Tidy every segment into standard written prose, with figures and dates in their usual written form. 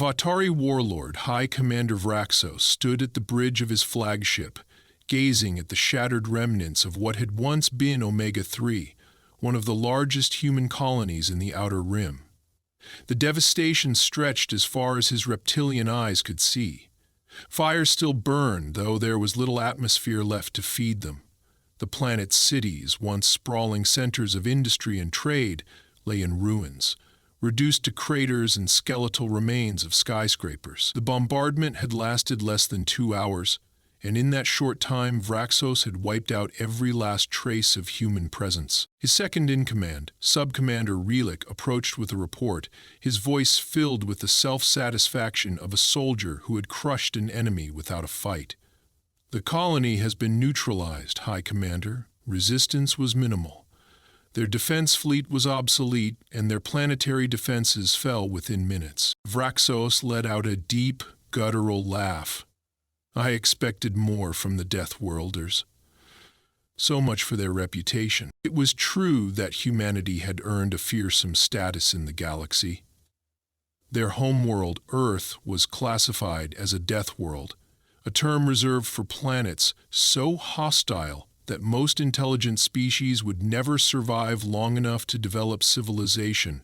Vatari warlord High Commander Vraxos stood at the bridge of his flagship, gazing at the shattered remnants of what had once been Omega-3, one of the largest human colonies in the Outer Rim. The devastation stretched as far as his reptilian eyes could see. Fires still burned, though there was little atmosphere left to feed them. The planet's cities, once sprawling centers of industry and trade, lay in ruins, reduced to craters and skeletal remains of skyscrapers. The bombardment had lasted less than 2 hours, and in that short time Vraxos had wiped out every last trace of human presence. His second-in-command, Sub-Commander Relik, approached with a report, his voice filled with the self-satisfaction of a soldier who had crushed an enemy without a fight. "The colony has been neutralized, High Commander. Resistance was minimal. Their defense fleet was obsolete, and their planetary defenses fell within minutes." Vraxos let out a deep, guttural laugh. "I expected more from the Death Worlders. So much for their reputation." It was true that humanity had earned a fearsome status in the galaxy. Their homeworld, Earth, was classified as a death world, a term reserved for planets so hostile that most intelligent species would never survive long enough to develop civilization.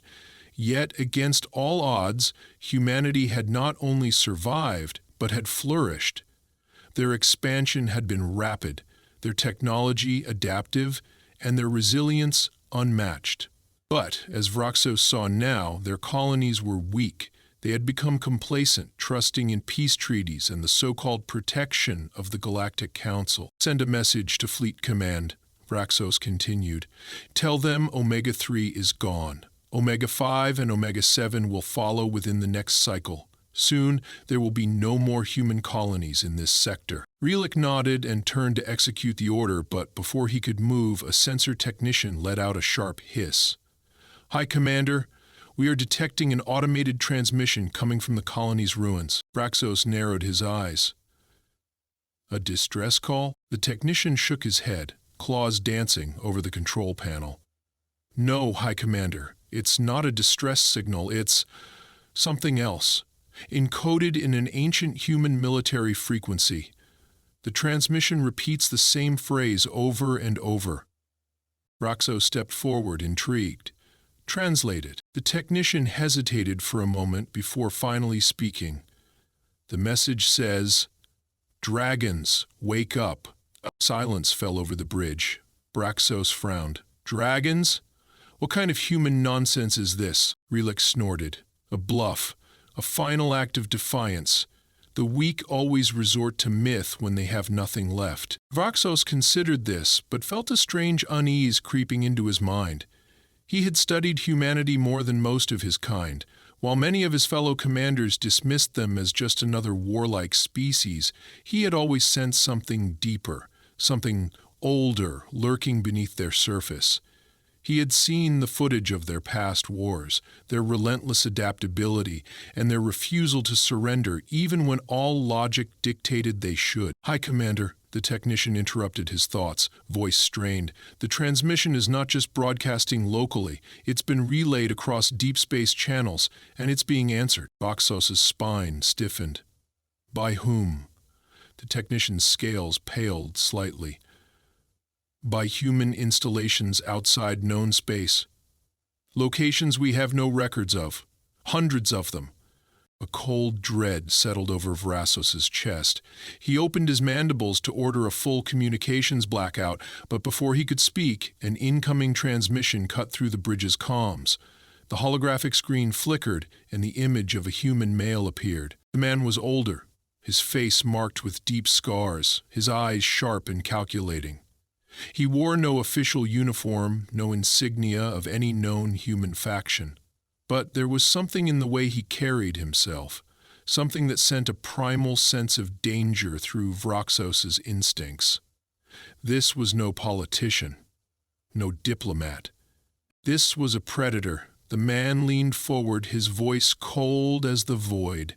Yet, against all odds, humanity had not only survived, but had flourished. Their expansion had been rapid, their technology adaptive, and their resilience unmatched. But, as Vraxos saw now, their colonies were weak. They had become complacent, trusting in peace treaties and the so-called protection of the Galactic Council. "Send a message to Fleet Command," Vraxos continued. "Tell them Omega-3 is gone. Omega-5 and Omega-7 will follow within the next cycle. Soon, there will be no more human colonies in this sector." Relik nodded and turned to execute the order, but before he could move, a sensor technician let out a sharp hiss. "High Commander, we are detecting an automated transmission coming from the colony's ruins." Vraxos narrowed his eyes. "A distress call?" The technician shook his head, claws dancing over the control panel. "No, High Commander, it's not a distress signal, it's something else. Encoded in an ancient human military frequency. The transmission repeats the same phrase over and over." Vraxos stepped forward, intrigued. "Translate it." The technician hesitated for a moment before finally speaking. "The message says, 'Dragons, wake up.'" Silence fell over the bridge. Vraxos frowned. "Dragons? What kind of human nonsense is this?" Relik snorted. "A bluff. A final act of defiance. The weak always resort to myth when they have nothing left." Vraxos considered this, but felt a strange unease creeping into his mind. He had studied humanity more than most of his kind. While many of his fellow commanders dismissed them as just another warlike species, he had always sensed something deeper, something older lurking beneath their surface. He had seen the footage of their past wars, their relentless adaptability, and their refusal to surrender even when all logic dictated they should. "High Commander," the technician interrupted his thoughts, voice strained. "The transmission is not just broadcasting locally. It's been relayed across deep space channels, and it's being answered." Vraxos' spine stiffened. "By whom?" The technician's scales paled slightly. "By human installations outside known space. Locations we have no records of. Hundreds of them." A cold dread settled over Vraxos' chest. He opened his mandibles to order a full communications blackout, but before he could speak, an incoming transmission cut through the bridge's comms. The holographic screen flickered, and the image of a human male appeared. The man was older, his face marked with deep scars, his eyes sharp and calculating. He wore no official uniform, no insignia of any known human faction. But there was something in the way he carried himself, something that sent a primal sense of danger through Vraxos' instincts. This was no politician, no diplomat. This was a predator. The man leaned forward, his voice cold as the void.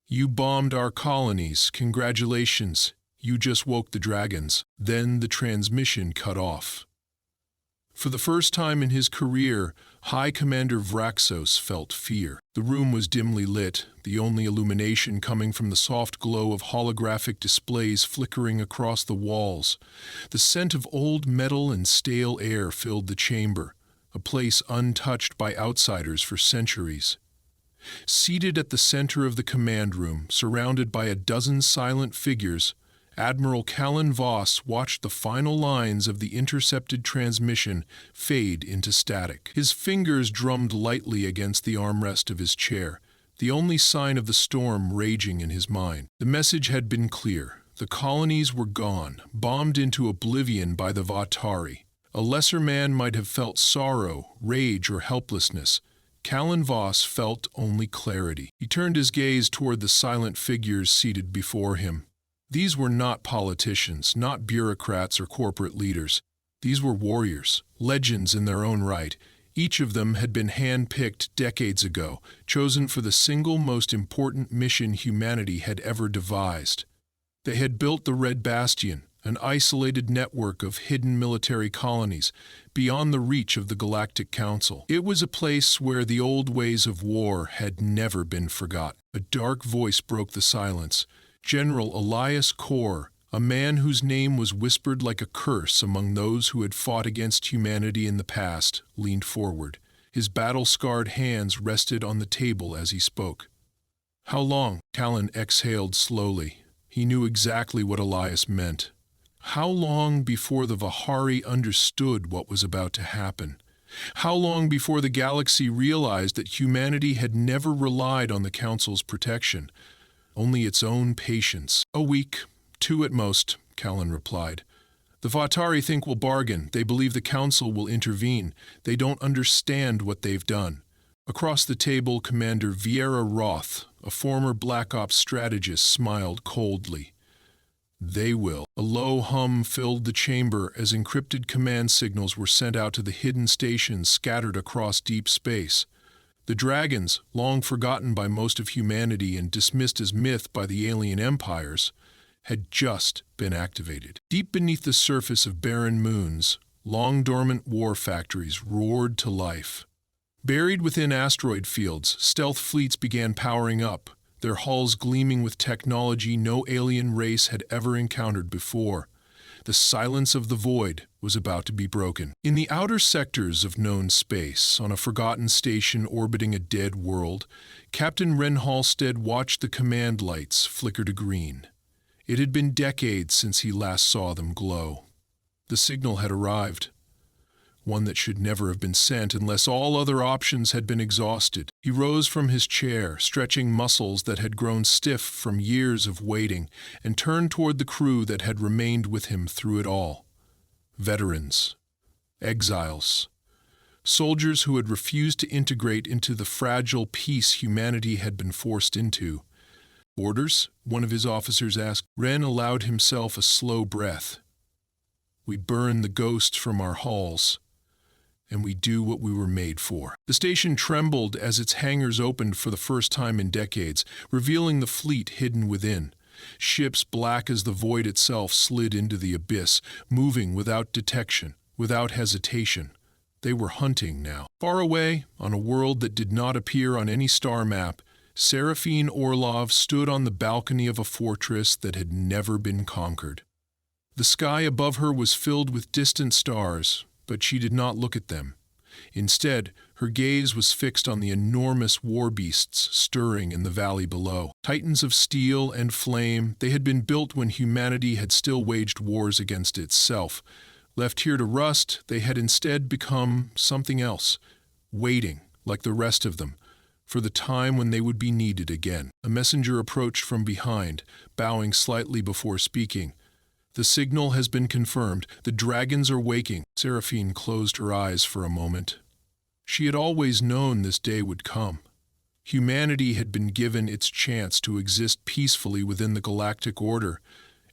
"You bombed our colonies. Congratulations. You just woke the dragons." Then the transmission cut off. For the first time in his career, High Commander Vraxos felt fear. The room was dimly lit, the only illumination coming from the soft glow of holographic displays flickering across the walls. The scent of old metal and stale air filled the chamber, a place untouched by outsiders for centuries. Seated at the center of the command room, surrounded by a dozen silent figures, Admiral Callan Voss watched the final lines of the intercepted transmission fade into static. His fingers drummed lightly against the armrest of his chair, the only sign of the storm raging in his mind. The message had been clear. The colonies were gone, bombed into oblivion by the Vatari. A lesser man might have felt sorrow, rage, or helplessness. Callan Voss felt only clarity. He turned his gaze toward the silent figures seated before him. These were not politicians, not bureaucrats or corporate leaders. These were warriors, legends in their own right. Each of them had been hand-picked decades ago, chosen for the single most important mission humanity had ever devised. They had built the Red Bastion, an isolated network of hidden military colonies, beyond the reach of the Galactic Council. It was a place where the old ways of war had never been forgotten. A dark voice broke the silence. General Elias Kor, a man whose name was whispered like a curse among those who had fought against humanity in the past, leaned forward. His battle-scarred hands rested on the table as he spoke. "How long?" Callan exhaled slowly. He knew exactly what Elias meant. How long before the Vahari understood what was about to happen? How long before the galaxy realized that humanity had never relied on the Council's protection? Only its own patience. "A week, 2 at most," Callan replied. "The Vatari think we'll bargain. They believe the Council will intervene. They don't understand what they've done." Across the table, Commander Vieira Roth, a former Black Ops strategist, smiled coldly. "They will." A low hum filled the chamber as encrypted command signals were sent out to the hidden stations scattered across deep space. The dragons, long forgotten by most of humanity and dismissed as myth by the alien empires, had just been activated. Deep beneath the surface of barren moons, long-dormant war factories roared to life. Buried within asteroid fields, stealth fleets began powering up, their hulls gleaming with technology no alien race had ever encountered before. The silence of the void was about to be broken. In the outer sectors of known space, on a forgotten station orbiting a dead world, Captain Ren Halstead watched the command lights flicker to green. It had been decades since he last saw them glow. The signal had arrived. One that should never have been sent unless all other options had been exhausted. He rose from his chair, stretching muscles that had grown stiff from years of waiting, and turned toward the crew that had remained with him through it all. Veterans, exiles, soldiers who had refused to integrate into the fragile peace humanity had been forced into. "Orders?" one of his officers asked. Ren allowed himself a slow breath. "We burn the ghosts from our halls, and we do what we were made for." The station trembled as its hangars opened for the first time in decades, revealing the fleet hidden within. Ships black as the void itself slid into the abyss, moving without detection, without hesitation. They were hunting now. Far away, on a world that did not appear on any star map, Seraphine Orlov stood on the balcony of a fortress that had never been conquered. The sky above her was filled with distant stars, but she did not look at them. Instead, her gaze was fixed on the enormous war beasts stirring in the valley below. Titans of steel and flame, they had been built when humanity had still waged wars against itself. Left here to rust, they had instead become something else, waiting, like the rest of them, for the time when they would be needed again. A messenger approached from behind, bowing slightly before speaking. "The signal has been confirmed. The dragons are waking." Seraphine closed her eyes for a moment. She had always known this day would come. Humanity had been given its chance to exist peacefully within the galactic order,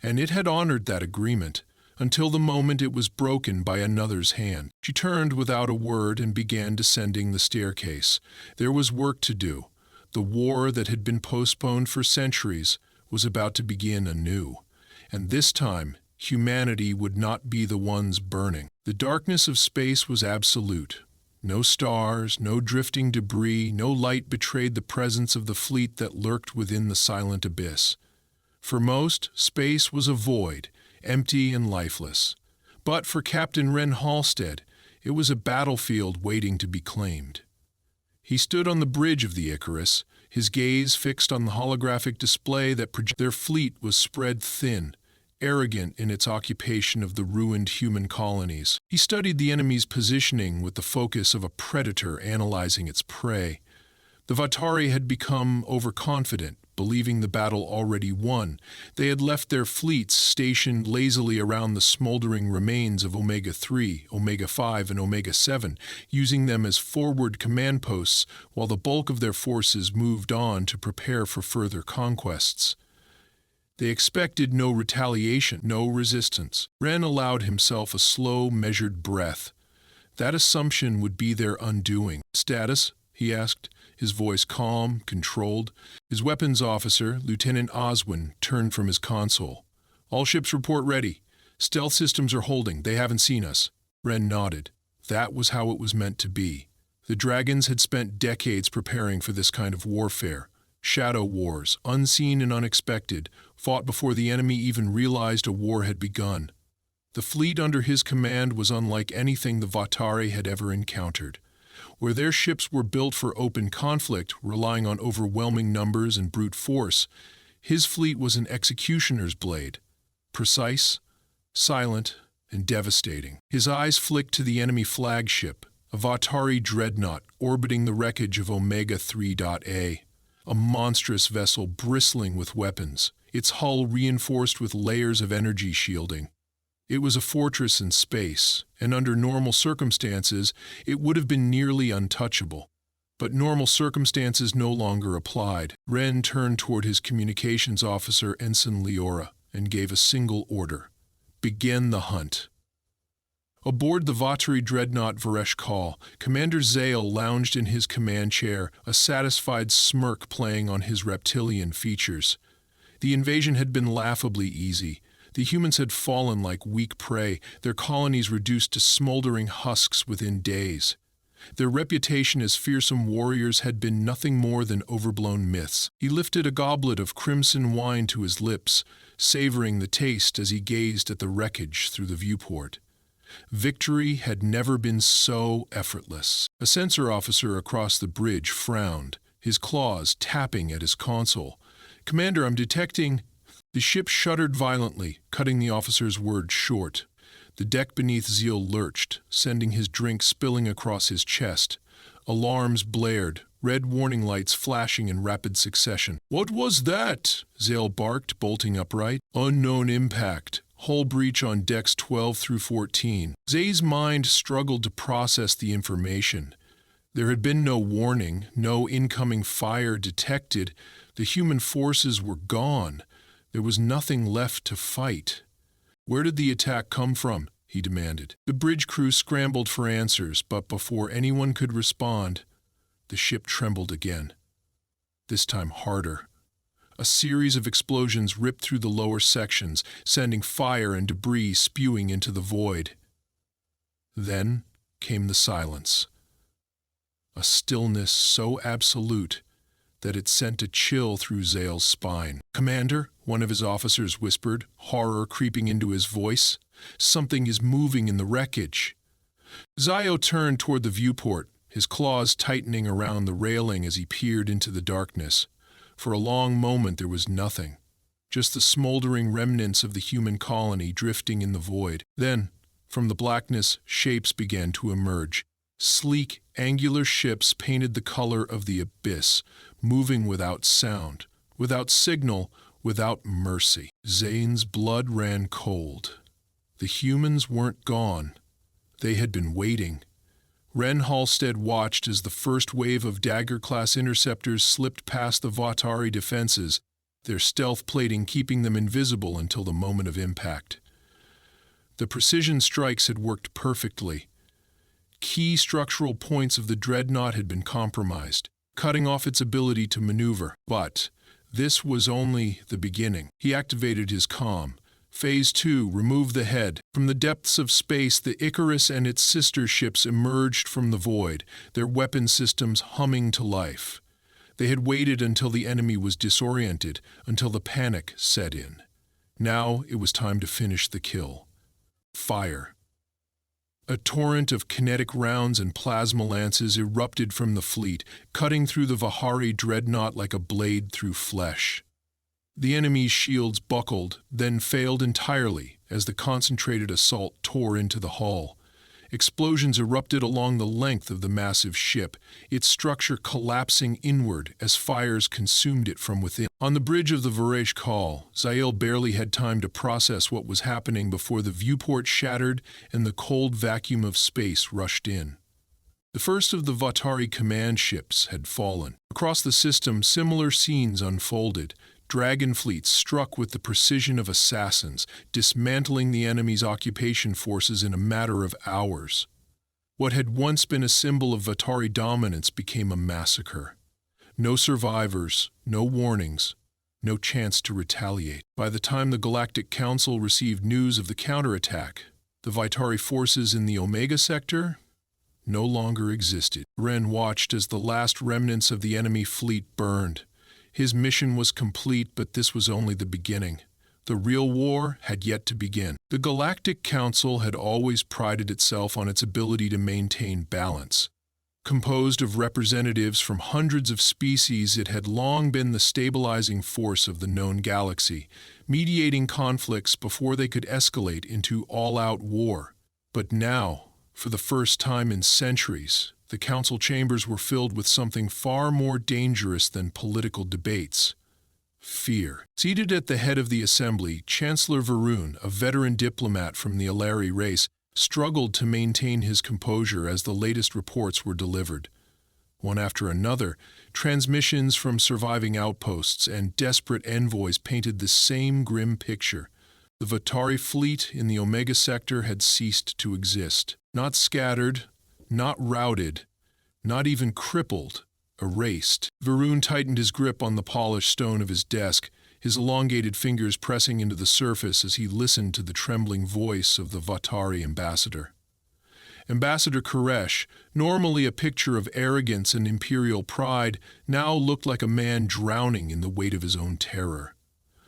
and it had honored that agreement, until the moment it was broken by another's hand. She turned without a word and began descending the staircase. There was work to do. The war that had been postponed for centuries was about to begin anew. And this time, humanity would not be the ones burning. The darkness of space was absolute. No stars, no drifting debris, no light betrayed the presence of the fleet that lurked within the silent abyss. For most, space was a void, empty and lifeless. But for Captain Ren Halstead, it was a battlefield waiting to be claimed. He stood on the bridge of the Icarus, his gaze fixed on the holographic display that projected. Their fleet was spread thin, arrogant in its occupation of the ruined human colonies. He studied the enemy's positioning with the focus of a predator analyzing its prey. The Vatari had become overconfident, believing the battle already won. They had left their fleets stationed lazily around the smoldering remains of Omega-3, Omega-5, and Omega-7, using them as forward command posts while the bulk of their forces moved on to prepare for further conquests. They expected no retaliation, no resistance. Ren allowed himself a slow, measured breath. That assumption would be their undoing. "Status?" he asked, his voice calm, controlled. His weapons officer, Lieutenant Oswin, turned from his console. "All ships report ready. Stealth systems are holding. They haven't seen us." Ren nodded. That was how it was meant to be. The Dragons had spent decades preparing for this kind of warfare. Shadow wars, unseen and unexpected, fought before the enemy even realized a war had begun. The fleet under his command was unlike anything the Vatari had ever encountered. Where their ships were built for open conflict, relying on overwhelming numbers and brute force, his fleet was an executioner's blade, precise, silent, and devastating. His eyes flicked to the enemy flagship, a Vatari dreadnought orbiting the wreckage of Omega-3.A, a monstrous vessel bristling with weapons, its hull reinforced with layers of energy shielding. It was a fortress in space, and under normal circumstances, it would have been nearly untouchable. But normal circumstances no longer applied. Ren turned toward his communications officer, Ensign Leora, and gave a single order: begin the hunt. Aboard the Vatari dreadnought Varesh Kal, Commander Zale lounged in his command chair, a satisfied smirk playing on his reptilian features. The invasion had been laughably easy. The humans had fallen like weak prey, their colonies reduced to smoldering husks within days. Their reputation as fearsome warriors had been nothing more than overblown myths. He lifted a goblet of crimson wine to his lips, savoring the taste as he gazed at the wreckage through the viewport. Victory had never been so effortless. A sensor officer across the bridge frowned, his claws tapping at his console. "Commander, I'm detecting—" The ship shuddered violently, cutting the officer's words short. The deck beneath Zeal lurched, sending his drink spilling across his chest. Alarms blared, red warning lights flashing in rapid succession. "What was that?" Zeal barked, bolting upright. "Unknown impact. Hull breach on decks 12 through 14. Zay's mind struggled to process the information. There had been no warning, no incoming fire detected. The human forces were gone. There was nothing left to fight. "Where did the attack come from?" he demanded. The bridge crew scrambled for answers, but before anyone could respond, the ship trembled again. This time harder. A series of explosions ripped through the lower sections, sending fire and debris spewing into the void. Then came the silence. A stillness so absolute that it sent a chill through Zale's spine. "Commander," one of his officers whispered, horror creeping into his voice, "something is moving in the wreckage." Zio turned toward the viewport, his claws tightening around the railing as he peered into the darkness. For a long moment there was nothing, just the smoldering remnants of the human colony drifting in the void. Then, from the blackness, shapes began to emerge. Sleek, angular ships painted the color of the abyss, moving without sound, without signal, without mercy. Zane's blood ran cold. The humans weren't gone. They had been waiting. Ren Halstead watched as the first wave of Dagger-class interceptors slipped past the Vatari defenses, their stealth plating keeping them invisible until the moment of impact. The precision strikes had worked perfectly. Key structural points of the dreadnought had been compromised, cutting off its ability to maneuver. But this was only the beginning. He activated his comm, Phase 2, remove the head. From the depths of space, the Icarus and its sister ships emerged from the void, their weapon systems humming to life. They had waited until the enemy was disoriented, until the panic set in. Now it was time to finish the kill. Fire. A torrent of kinetic rounds and plasma lances erupted from the fleet, cutting through the Vahari dreadnought like a blade through flesh. The enemy's shields buckled, then failed entirely as the concentrated assault tore into the hull. Explosions erupted along the length of the massive ship, its structure collapsing inward as fires consumed it from within. On the bridge of the Varesh Call, Zael barely had time to process what was happening before the viewport shattered and the cold vacuum of space rushed in. The first of the Vatari command ships had fallen. Across the system, similar scenes unfolded. Dragon fleets struck with the precision of assassins, dismantling the enemy's occupation forces in a matter of hours. What had once been a symbol of Vatari dominance became a massacre. No survivors, no warnings, no chance to retaliate. By the time the Galactic Council received news of the counterattack, the Vatari forces in the Omega sector no longer existed. Ren watched as the last remnants of the enemy fleet burned. His mission was complete, but this was only the beginning. The real war had yet to begin. The Galactic Council had always prided itself on its ability to maintain balance. Composed of representatives from hundreds of species, it had long been the stabilizing force of the known galaxy, mediating conflicts before they could escalate into all-out war. But now, for the first time in centuries, the council chambers were filled with something far more dangerous than political debates: fear. Seated at the head of the assembly, Chancellor Varun, a veteran diplomat from the Alari race, struggled to maintain his composure as the latest reports were delivered. One after another, transmissions from surviving outposts and desperate envoys painted the same grim picture. The Vatari fleet in the Omega sector had ceased to exist. Not scattered, not routed, not even crippled, erased. Varun tightened his grip on the polished stone of his desk, his elongated fingers pressing into the surface as he listened to the trembling voice of the Vatari ambassador. Ambassador Koresh, normally a picture of arrogance and imperial pride, now looked like a man drowning in the weight of his own terror.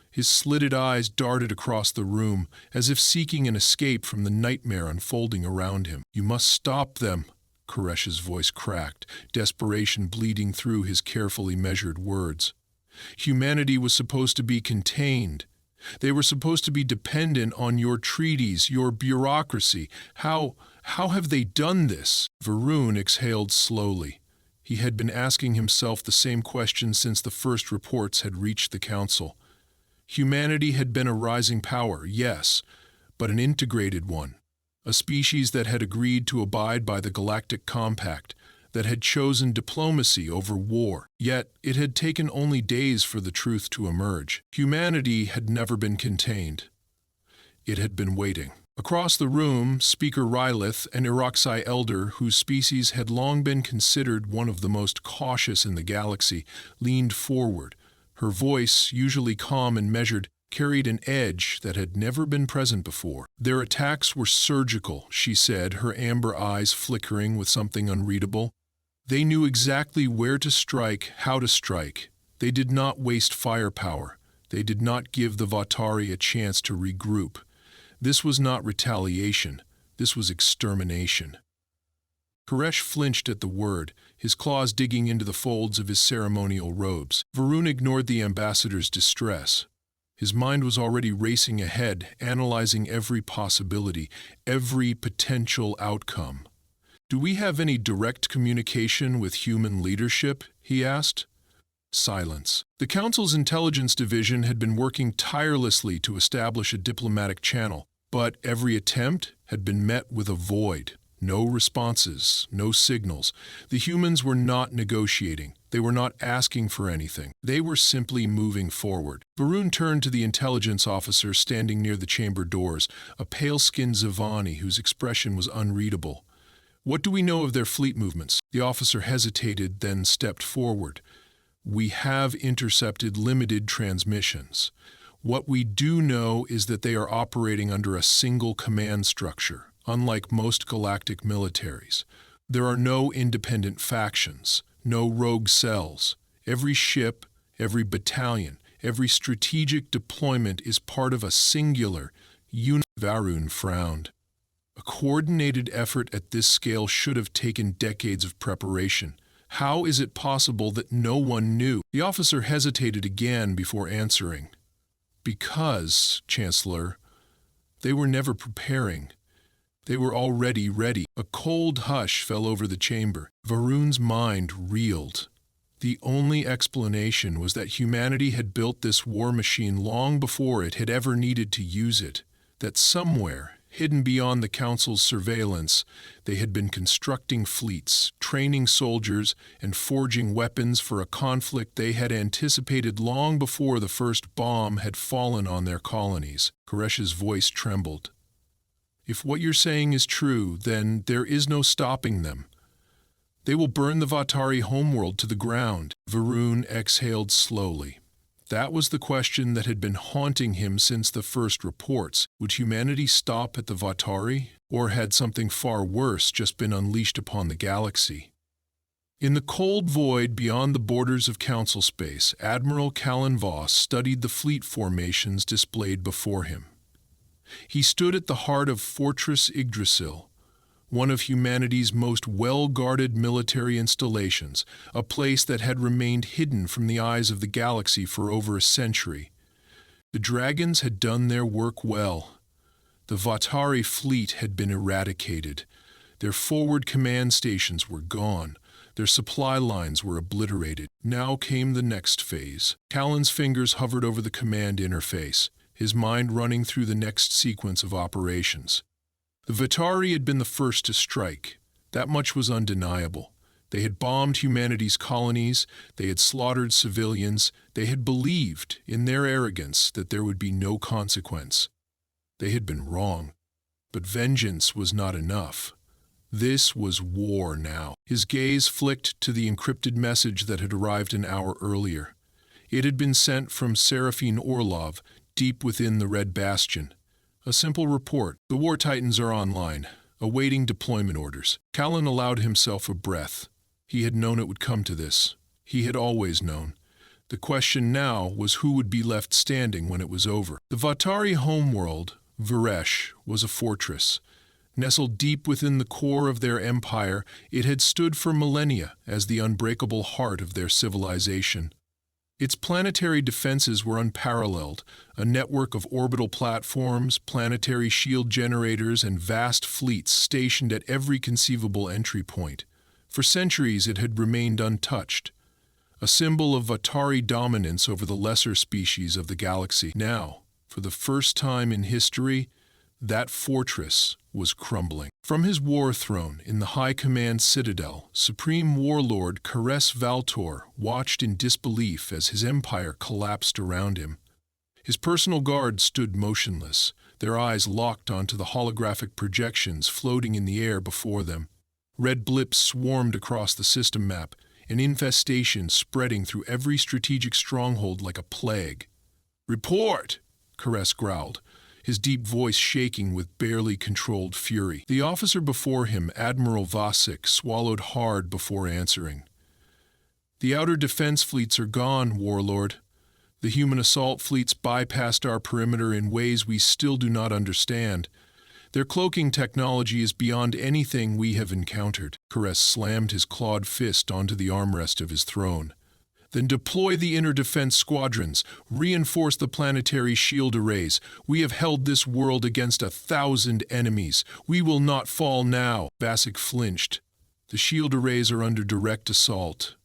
His slitted eyes darted across the room, as if seeking an escape from the nightmare unfolding around him. "You must stop them," Koresh's voice cracked, desperation bleeding through his carefully measured words. Humanity was supposed to be contained. They were supposed to be dependent on your treaties, your bureaucracy. How have they done this? Varun exhaled slowly. He had been asking himself the same question since the first reports had reached the council. Humanity had been a rising power, yes, but an integrated one. A species that had agreed to abide by the Galactic Compact, that had chosen diplomacy over war. Yet it had taken only days for the truth to emerge. Humanity had never been contained. It had been waiting. Across the room, Speaker Rylith, an Iroxai elder whose species had long been considered one of the most cautious in the galaxy, leaned forward. Her voice, usually calm and measured, carried an edge that had never been present before. "Their attacks were surgical," she said, her amber eyes flickering with something unreadable. "They knew exactly where to strike, how to strike. They did not waste firepower. They did not give the Vatari a chance to regroup. This was not retaliation. This was extermination." Koresh flinched at the word, his claws digging into the folds of his ceremonial robes. Varun ignored the ambassador's distress. His mind was already racing ahead, analyzing every possibility, every potential outcome. "Do we have any direct communication with human leadership?" he asked. Silence. The Council's intelligence division had been working tirelessly to establish a diplomatic channel, but every attempt had been met with a void. No responses, no signals. The humans were not negotiating. They were not asking for anything. They were simply moving forward. Varun turned to the intelligence officer standing near the chamber doors, a pale-skinned Zavani whose expression was unreadable. "What do we know of their fleet movements?" The officer hesitated, then stepped forward. "We have intercepted limited transmissions. What we do know is that they are operating under a single command structure, unlike most galactic militaries. There are no independent factions, no rogue cells. Every ship, every battalion, every strategic deployment is part of a singular unit. Varun frowned. A coordinated effort at this scale should have taken decades of preparation. How is it possible that no one knew? The officer hesitated again before answering. Because, Chancellor, they were never preparing. They were already ready. A cold hush fell over the chamber. Varun's mind reeled. The only explanation was that humanity had built this war machine long before it had ever needed to use it, that somewhere, hidden beyond the Council's surveillance, they had been constructing fleets, training soldiers, and forging weapons for a conflict they had anticipated long before the first bomb had fallen on their colonies. Koresh's voice trembled. If what you're saying is true, then there is no stopping them. They will burn the Vatari homeworld to the ground. Varun exhaled slowly. That was the question that had been haunting him since the first reports. Would humanity stop at the Vatari? Or had something far worse just been unleashed upon the galaxy? In the cold void beyond the borders of Council space, Admiral Callan Voss studied the fleet formations displayed before him. He stood at the heart of Fortress Yggdrasil, one of humanity's most well-guarded military installations, a place that had remained hidden from the eyes of the galaxy for over a century. The dragons had done their work well. The Vatari fleet had been eradicated. Their forward command stations were gone. Their supply lines were obliterated. Now came the next phase. Callan's fingers hovered over the command interface, his mind running through the next sequence of operations. The Vatari had been the first to strike. That much was undeniable. They had bombed humanity's colonies, they had slaughtered civilians, they had believed, in their arrogance, that there would be no consequence. They had been wrong. But vengeance was not enough. This was war now. His gaze flicked to the encrypted message that had arrived an hour earlier. It had been sent from Seraphine Orlov, deep within the Red Bastion. A simple report. The War Titans are online, awaiting deployment orders. Callan allowed himself a breath. He had known it would come to this. He had always known. The question now was who would be left standing when it was over. The Vatari homeworld, Varesh, was a fortress. Nestled deep within the core of their empire, it had stood for millennia as the unbreakable heart of their civilization. Its planetary defenses were unparalleled, a network of orbital platforms, planetary shield generators, and vast fleets stationed at every conceivable entry point. For centuries it had remained untouched, a symbol of Vatari dominance over the lesser species of the galaxy. Now, for the first time in history, that fortress was crumbling. From his war throne in the High Command Citadel, Supreme Warlord Kares Valtor watched in disbelief as his empire collapsed around him. His personal guards stood motionless, their eyes locked onto the holographic projections floating in the air before them. Red blips swarmed across the system map, an infestation spreading through every strategic stronghold like a plague. "Report!" Kares growled, his deep voice shaking with barely controlled fury. The officer before him, Admiral Vasek, swallowed hard before answering. "The outer defense fleets are gone, Warlord. The human assault fleets bypassed our perimeter in ways we still do not understand. Their cloaking technology is beyond anything we have encountered." Kares slammed his clawed fist onto the armrest of his throne. "Then deploy the inner defense squadrons. Reinforce the planetary shield arrays. We have held this world against 1,000 enemies. We will not fall now." Vasek flinched. "The shield arrays are under direct assault.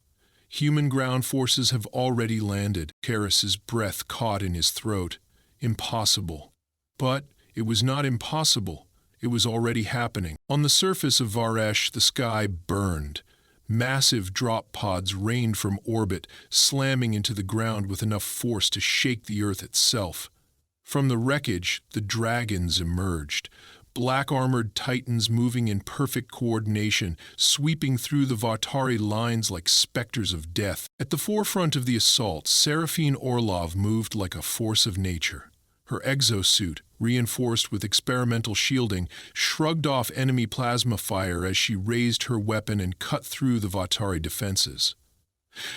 Human ground forces have already landed." Kares's breath caught in his throat. Impossible. But it was not impossible. It was already happening. On the surface of Varesh, the sky burned. Massive drop pods rained from orbit, slamming into the ground with enough force to shake the Earth itself. From the wreckage, the dragons emerged, black-armored titans moving in perfect coordination, sweeping through the Vatari lines like specters of death. At the forefront of the assault, Seraphine Orlov moved like a force of nature. Her exosuit, reinforced with experimental shielding, shrugged off enemy plasma fire as she raised her weapon and cut through the Vatari defenses.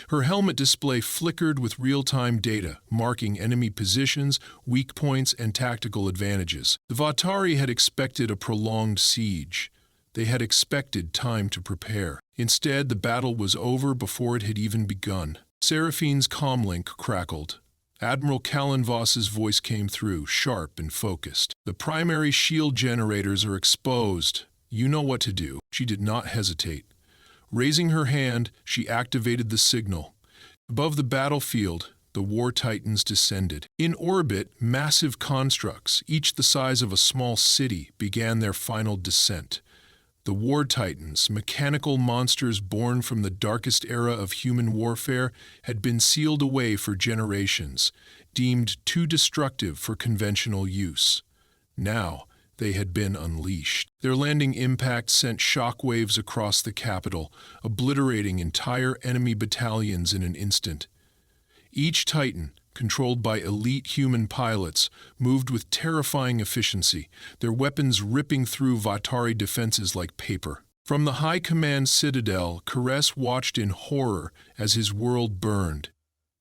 Her helmet display flickered with real-time data, marking enemy positions, weak points, and tactical advantages. The Vatari had expected a prolonged siege. They had expected time to prepare. Instead, the battle was over before it had even begun. Seraphine's comlink crackled. Admiral Callan Voss's voice came through, sharp and focused. "The primary shield generators are exposed. You know what to do." She did not hesitate. Raising her hand, she activated the signal. Above the battlefield, the War Titans descended. In orbit, massive constructs, each the size of a small city, began their final descent. The War Titans, mechanical monsters born from the darkest era of human warfare, had been sealed away for generations, deemed too destructive for conventional use. Now, they had been unleashed. Their landing impact sent shockwaves across the capital, obliterating entire enemy battalions in an instant. Each Titan, controlled by elite human pilots, moved with terrifying efficiency, their weapons ripping through Vatari defenses like paper. From the High Command Citadel, Karess watched in horror as his world burned.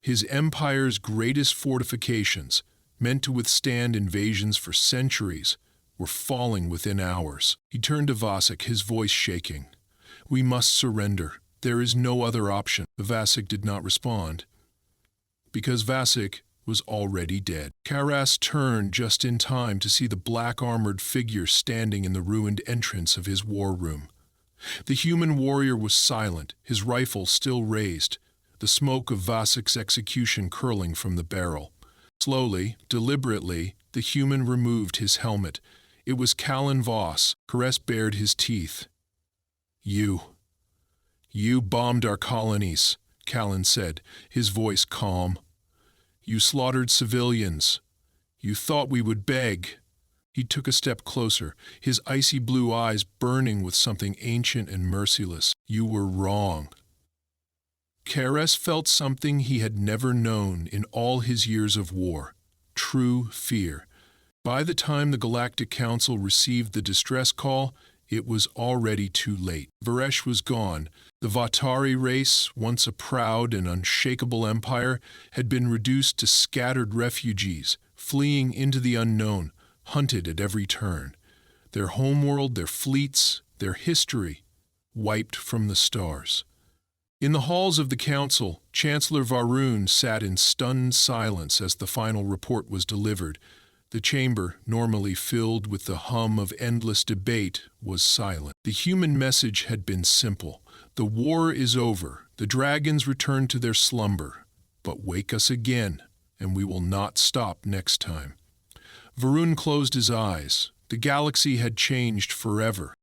His empire's greatest fortifications, meant to withstand invasions for centuries, were falling within hours. He turned to Vasek, his voice shaking. "We must surrender. There is no other option." Vasek did not respond, because Vasek was already dead. Karras turned just in time to see the black-armored figure standing in the ruined entrance of his war room. The human warrior was silent, his rifle still raised, the smoke of Vasek's execution curling from the barrel. Slowly, deliberately, the human removed his helmet. It was Callan Voss. Karess bared his teeth. You bombed our colonies," Callan said, his voice calm. "You slaughtered civilians. You thought we would beg." He took a step closer, his icy blue eyes burning with something ancient and merciless. "You were wrong." Karess felt something he had never known in all his years of war: true fear. By the time the Galactic Council received the distress call, it was already too late. Varesh was gone. The Vatari race, once a proud and unshakable empire, had been reduced to scattered refugees, fleeing into the unknown, hunted at every turn. Their homeworld, their fleets, their history, wiped from the stars. In the halls of the council, Chancellor Varun sat in stunned silence as the final report was delivered. The chamber, normally filled with the hum of endless debate, was silent. The human message had been simple. The war is over. The dragons return to their slumber. But wake us again, and we will not stop next time. Varun closed his eyes. The galaxy had changed forever.